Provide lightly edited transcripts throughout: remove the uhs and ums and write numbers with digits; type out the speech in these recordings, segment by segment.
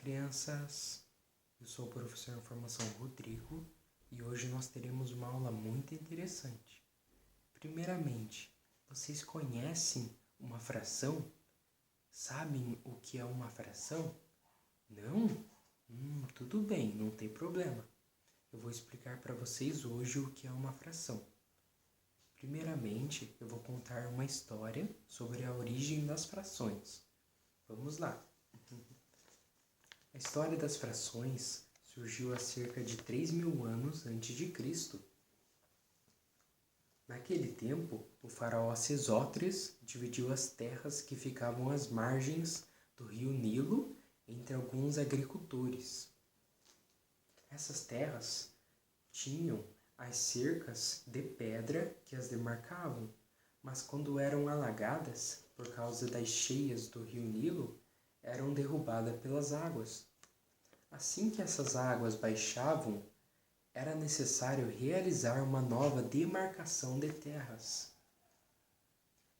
Crianças! Eu sou o professor em formação Rodrigo e hoje nós teremos uma aula muito interessante. Primeiramente, vocês conhecem uma fração? Sabem o que é uma fração? Não? Tudo bem, não tem problema. Eu vou explicar para vocês hoje o que é uma fração. Primeiramente, eu vou contar uma história sobre a origem das frações. Vamos lá! A história das frações surgiu há cerca de 3.000 anos antes de Cristo. Naquele tempo, o faraó Sesostris dividiu as terras que ficavam às margens do rio Nilo entre alguns agricultores. Essas terras tinham as cercas de pedra que as demarcavam, mas quando eram alagadas por causa das cheias do rio Nilo, eram derrubadas pelas águas. Assim que essas águas baixavam, era necessário realizar uma nova demarcação de terras.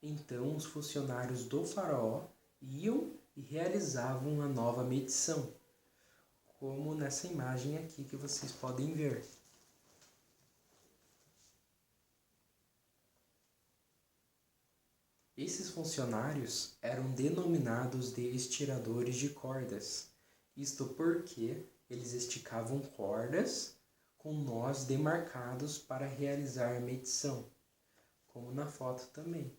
Então os funcionários do faraó iam e realizavam uma nova medição, como nessa imagem aqui que vocês podem ver. Esses funcionários eram denominados de estiradores de cordas, isto porque eles esticavam cordas com nós demarcados para realizar a medição, como na foto também.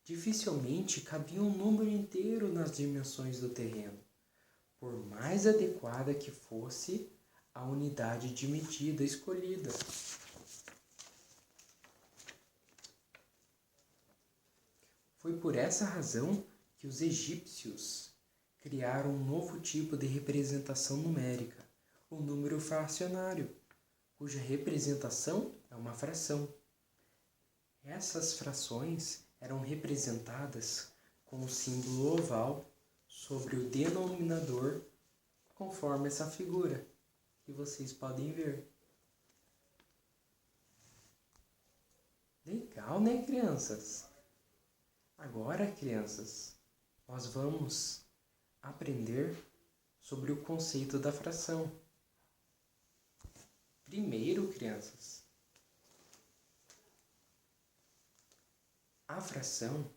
Dificilmente cabia um número inteiro nas dimensões do terreno, por mais adequada que fosse a unidade de medida escolhida. Foi por essa razão que os egípcios criaram um novo tipo de representação numérica, o número fracionário, cuja representação é uma fração. Essas frações eram representadas com o símbolo oval sobre o denominador, conforme essa figura que vocês podem ver. Legal, né, crianças? Agora, crianças, nós vamos aprender sobre o conceito da fração. Primeiro, crianças, a fração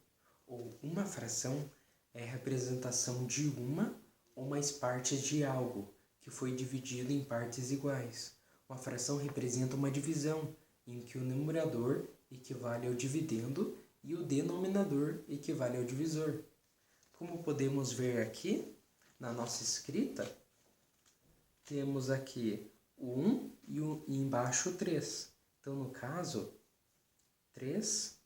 ou uma fração é a representação de uma ou mais partes de algo que foi dividido em partes iguais. Uma fração representa uma divisão em que o numerador equivale ao dividendo e o denominador equivale ao divisor. Como podemos ver aqui na nossa escrita, temos aqui o 1 e embaixo o 3. Então, no caso, 3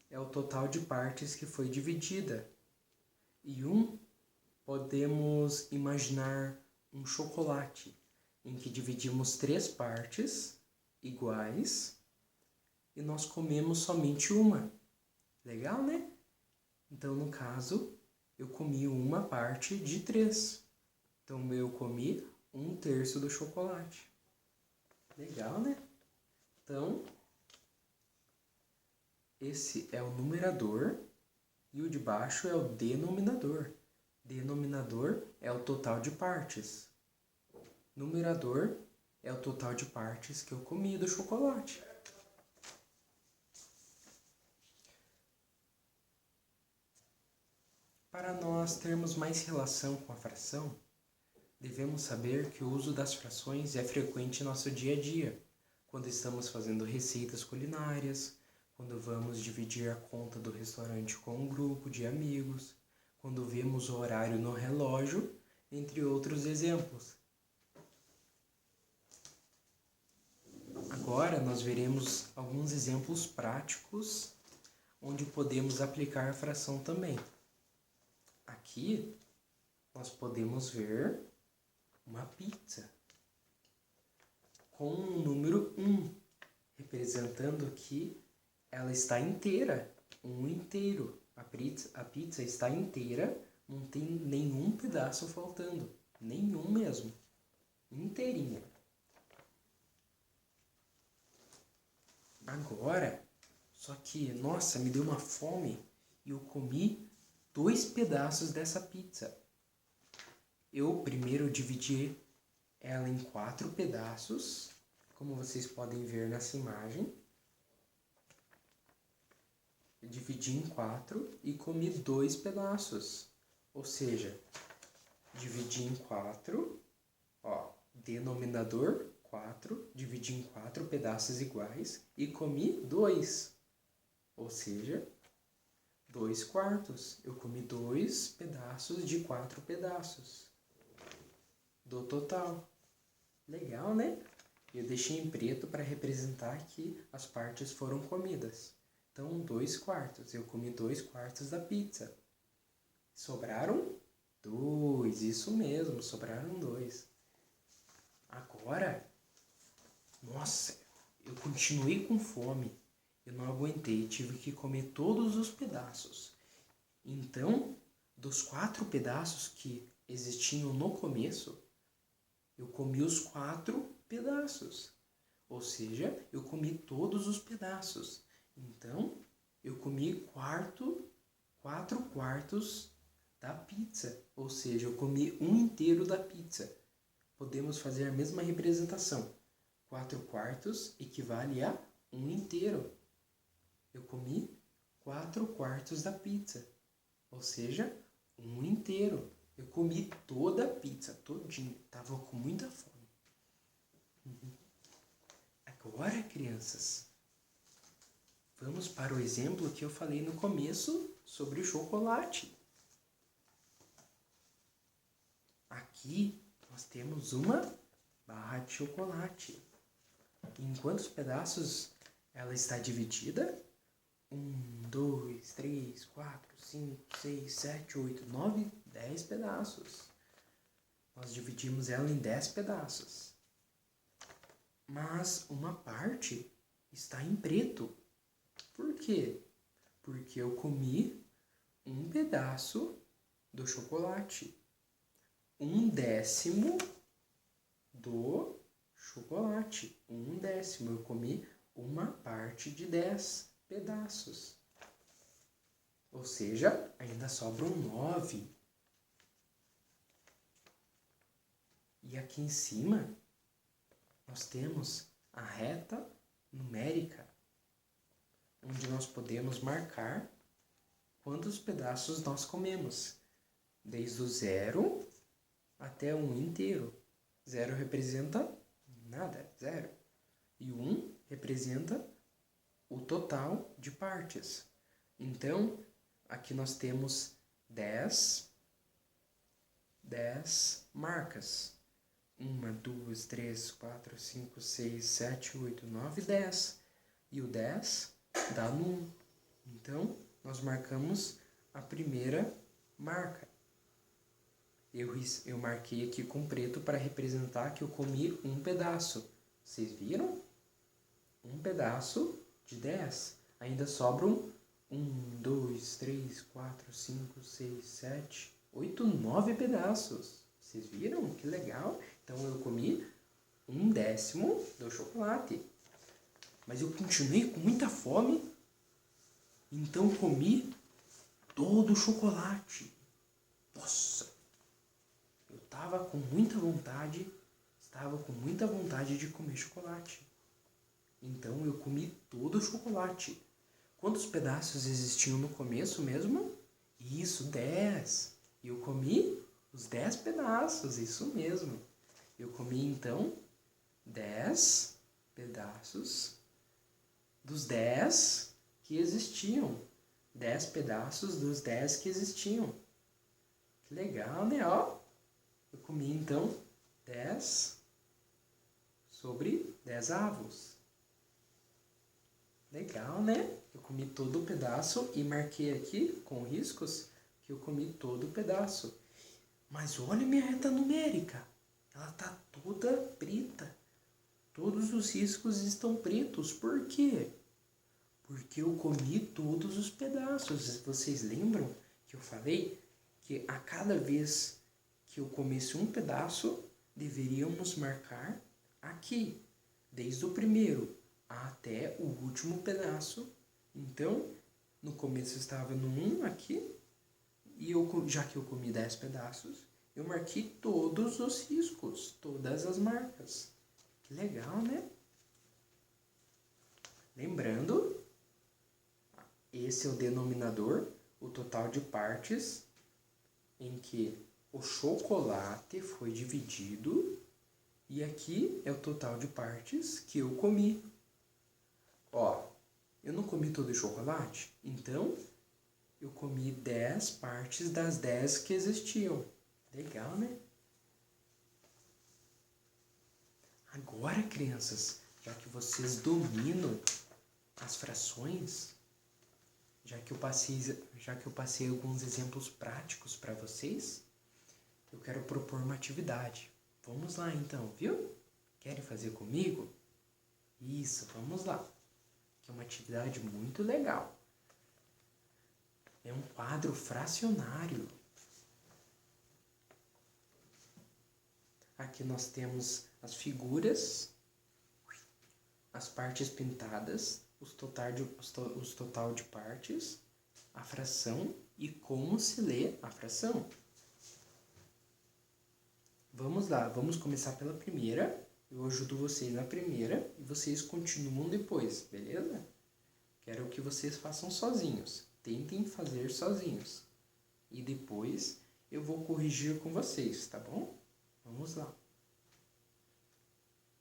é o total de partes que foi dividida. E 1, podemos imaginar um chocolate, em que dividimos 3 partes iguais e nós comemos somente uma. Legal, né? Então, no caso, eu comi uma parte de 3. Então, eu comi 1/3 do chocolate. Legal, né? Então, esse é o numerador e o de baixo é o denominador. Denominador é o total de partes. Numerador é o total de partes que eu comi do chocolate. Para nós termos mais relação com a fração, devemos saber que o uso das frações é frequente em nosso dia a dia, quando estamos fazendo receitas culinárias, quando vamos dividir a conta do restaurante com um grupo de amigos, quando vemos o horário no relógio, entre outros exemplos. Agora nós veremos alguns exemplos práticos onde podemos aplicar a fração também. Aqui nós podemos ver uma pizza com o número 1, representando que ela está inteira, 1 inteiro. A pizza está inteira, não tem nenhum pedaço faltando, nenhum mesmo, inteirinha. Agora, só que, nossa, me deu uma fome e eu comi 2 pedaços dessa pizza. Eu primeiro dividi ela em 4 pedaços, como vocês podem ver nessa imagem. Eu dividi em 4 e comi 2 pedaços. Ou seja, dividi em 4, ó, denominador 4, dividi em 4 pedaços iguais e comi 2. Ou seja, 2 quartos. Eu comi 2 pedaços de 4 pedaços do total. Legal, né? Eu deixei em preto para representar que as partes foram comidas. Então, 2 quartos. Eu comi 2 quartos da pizza. Sobraram 2. Isso mesmo, sobraram 2. Agora, nossa, eu continuei com fome. Eu não aguentei, tive que comer todos os pedaços. Então, dos 4 pedaços que existiam no começo, eu comi os 4 pedaços. Ou seja, eu comi todos os pedaços. Então, eu comi 4 quartos da pizza. Ou seja, eu comi um inteiro da pizza. Podemos fazer a mesma representação. 4 quartos equivale a um inteiro. Eu comi 4 quartos da pizza. Ou seja, um inteiro. Eu comi toda a pizza, todinho. Tava com muita fome. Agora, crianças, vamos para o exemplo que eu falei no começo sobre o chocolate. Aqui nós temos uma barra de chocolate. Em quantos pedaços ela está dividida? 1, 2, 3, 4, 5, 6, 7, 8, 9, 10 pedaços. Nós dividimos ela em 10 pedaços. Mas uma parte está em preto. Por quê? Porque eu comi um pedaço do chocolate. 1/10 do chocolate. 1/10. Eu comi uma parte de 10 pedaços. Ou seja, ainda sobram 9. E aqui em cima, nós temos a reta numérica, onde nós podemos marcar quantos pedaços nós comemos, desde o 0 até 1 inteiro. 0 representa nada, 0. E 1 representa o total de partes. Então, aqui nós temos 10 marcas. 1, 2, 3, 4, 5, 6, 7, 8, 9, 10. E o 10 dá no 1. Então, nós marcamos a primeira marca. Eu marquei aqui com preto para representar que eu comi um pedaço. Vocês viram? Um pedaço de 10. Ainda sobram 1, 2, 3, 4, 5, 6, 7, 8, 9 pedaços. Vocês viram? Que legal. Então eu comi 1/10 do chocolate. Mas eu continuei com muita fome. Então comi todo o chocolate. Nossa! Eu estava com muita vontade de comer chocolate. Então eu comi todo o chocolate. Quantos pedaços existiam no começo mesmo? Isso, 10. E eu comi os 10 pedaços, isso mesmo. Eu comi então 10 pedaços dos 10 que existiam. 10 pedaços dos 10 que existiam. Que legal, né? Ó, eu comi então 10 sobre 10 avos. Legal, né? Eu comi todo o pedaço e marquei aqui com riscos que eu comi todo o pedaço. Mas olha minha reta numérica. Ela tá toda preta. Todos os riscos estão pretos. Por quê? Porque eu comi todos os pedaços. Vocês lembram que eu falei que a cada vez que eu comesse um pedaço, deveríamos marcar aqui, desde o primeiro até o último pedaço. Então, No começo estava no 1 aqui. E já que eu comi 10 pedaços, eu marquei todos os riscos, todas as marcas. Que legal, né? Lembrando, esse é o denominador, o total de partes em que o chocolate foi dividido. E aqui é o total de partes que eu comi. Ó, eu não comi todo o chocolate, então eu comi 10 partes das 10 que existiam. Legal, né? Agora, crianças, já que vocês dominam as frações, já que eu passei alguns exemplos práticos para vocês, eu quero propor uma atividade. Vamos lá então, viu? Querem fazer comigo? Isso, vamos lá. Que é uma atividade muito legal. É um quadro fracionário. Aqui nós temos as figuras, as partes pintadas, os total de partes, a fração e como se lê a fração. Vamos lá, vamos começar pela primeira. Eu ajudo vocês na primeira e vocês continuam depois, beleza? Quero que vocês façam sozinhos. Tentem fazer sozinhos. E depois eu vou corrigir com vocês, tá bom? Vamos lá.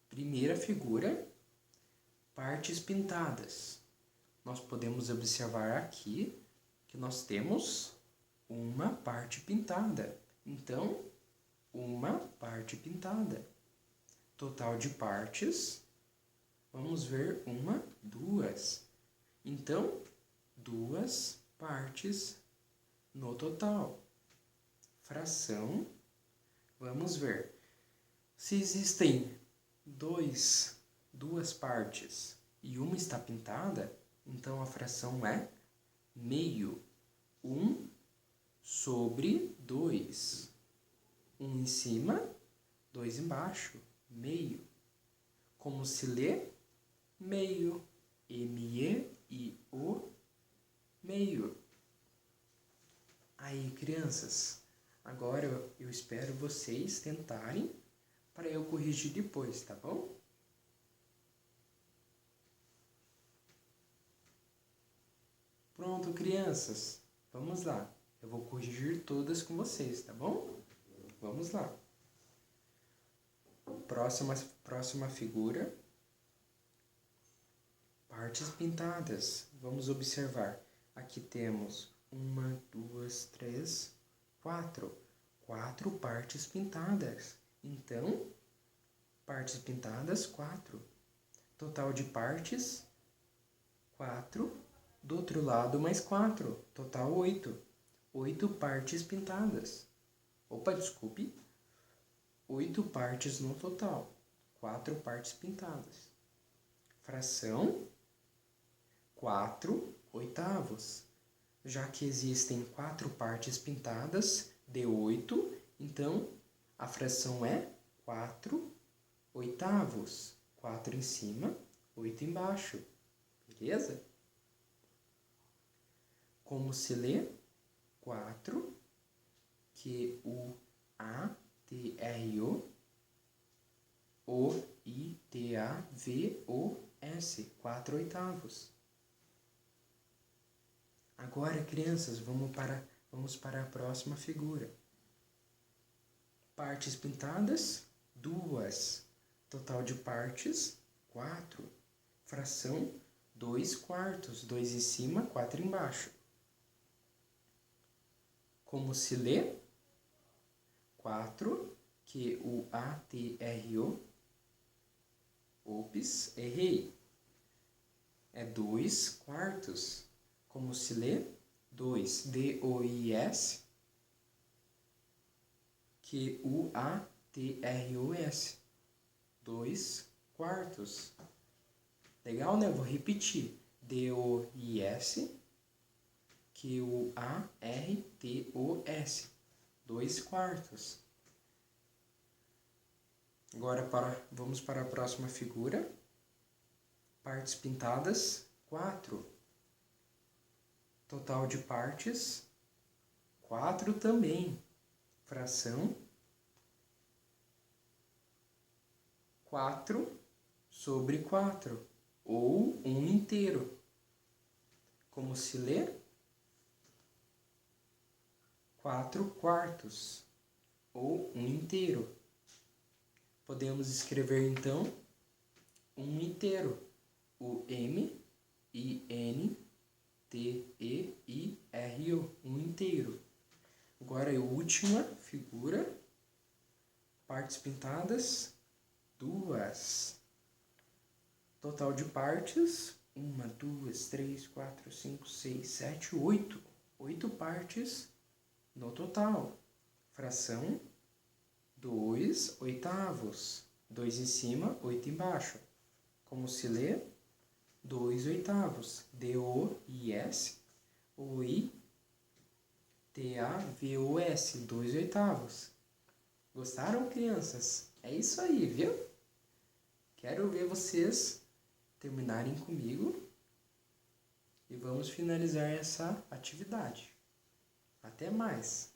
Primeira figura, partes pintadas. Nós podemos observar aqui que nós temos uma parte pintada. Então, uma parte pintada. Total de partes, vamos ver uma, duas. Então, duas partes no total. Fração, vamos ver. Se existem duas partes e uma está pintada, então a fração é meio. 1/2. 1 em cima, 2 embaixo. Meio. Como se lê? Meio. M-E-I-O. Meio. Aí, crianças, agora eu espero vocês tentarem para eu corrigir depois, tá bom? Pronto, crianças. Vamos lá. Eu vou corrigir todas com vocês, tá bom? Vamos lá. Próxima figura. Partes pintadas. Vamos observar. Aqui temos 1, 2, 3, 4. 4 partes pintadas. Então, partes pintadas, 4. Total de partes, 4. Do outro lado, mais 4. Total, 8. 8 partes pintadas. Opa, desculpe. 8 partes no total. 4 partes pintadas. Fração, 4/8. Já que existem 4 partes pintadas de 8, então a fração é 4/8. 4 em cima, 8 embaixo. Beleza? Como se lê? 4, Q-U-A-T-R-O, O-I-T-A-V-O-S, 4/8. Agora, crianças, vamos para a próxima figura. Partes pintadas, 2. Total de partes, 4. Fração, 2/4. 2 em cima, 4 embaixo. Como se lê? 4, Q-U-A-T-R-O. Ops, errei. É 2/4. Como se lê? 2, D-O-I-S, Q-U-A-T-R-O-S. 2/4. Legal, né? Eu vou repetir. D-O-I-S, Q-U-A-R-T-O-S. 2/4. Agora vamos para a próxima figura. Partes pintadas, 4. Total de partes, 4 também. Fração, 4/4, ou 1 inteiro. Como se lê? 4/4, ou 1 inteiro. Podemos escrever então 1 inteiro. O M-I-N-T-E-I-R-O, 1 inteiro. Agora a última figura, partes pintadas, 2. Total de partes, 1, 2, 3, 4, 5, 6, 7, 8. 8 partes no total. Fração, 2/8. 2 em cima, 8 embaixo. Como se lê? 2/8. D-O-I-S-O-I-T-A-V-O-S, 2/8. Gostaram, crianças? É isso aí, viu? Quero ver vocês terminarem comigo e vamos finalizar essa atividade. Até mais!